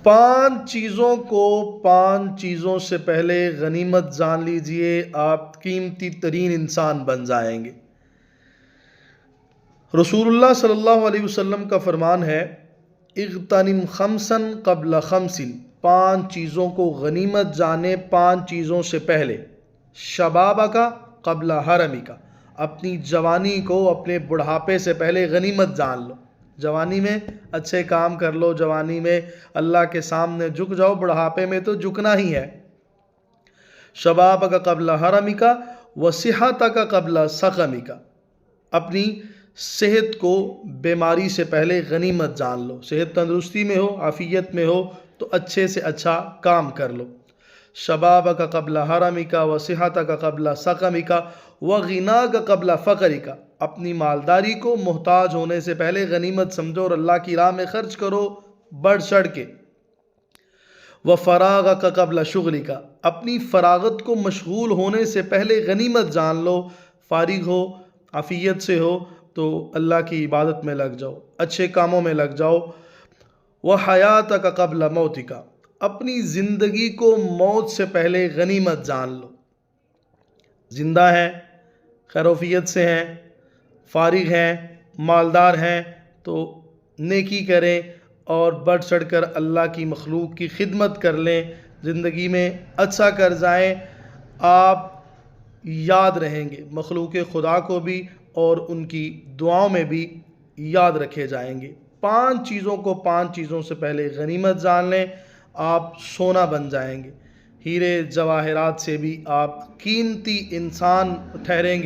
پانچ چیزوں سے پہلے غنیمت جان لیجئے، آپ قیمتی ترین انسان بن جائیں گے۔ رسول اللہ صلی اللہ علیہ وسلم کا فرمان ہے، اغتنم خمسا قبل خمس، پانچ چیزوں کو غنیمت جانے پانچ چیزوں سے پہلے۔ شبابک قبل حرمک، اپنی جوانی کو اپنے بڑھاپے سے پہلے غنیمت جان لو۔ جوانی میں اچھے کام کر لو، جوانی میں اللہ کے سامنے جھک جاؤ، بڑھاپے میں تو جھکنا ہی ہے۔ شبابک قبل حرمک وصحتک قبل سقمک، اپنی صحت کو بیماری سے پہلے غنیمت جان لو۔ صحت تندرستی میں ہو، عافیت میں ہو تو اچھے سے اچھا کام کر لو۔ شبابک قبل حرمک وصحتک قبل سقمک وغناک قبل فقرک، اپنی مالداری کو محتاج ہونے سے پہلے غنیمت سمجھو اور اللہ کی راہ میں خرچ کرو بڑھ چڑھ کے۔ وفراغک قبل شغلک، اپنی فراغت کو مشغول ہونے سے پہلے غنیمت جان لو۔ فارغ ہو، عافیت سے ہو تو اللہ کی عبادت میں لگ جاؤ، اچھے کاموں میں لگ جاؤ۔ وحیاتک قبل موتک، اپنی زندگی کو موت سے پہلے غنیمت جان لو۔ زندہ ہیں، خیر وفیت سے ہیں، فارغ ہیں، مالدار ہیں تو نیکی کریں اور بڑھ چڑھ کر اللہ کی مخلوق کی خدمت کر لیں، زندگی میں اچھا کر جائیں، آپ یاد رہیں گے مخلوق خدا کو بھی اور ان کی دعاؤں میں بھی یاد رکھے جائیں گے۔ پانچ چیزوں سے پہلے غنیمت جان لیں، آپ سونا بن جائیں گے، ہیرے جواہرات سے بھی آپ قیمتی انسان ٹھہریں گے۔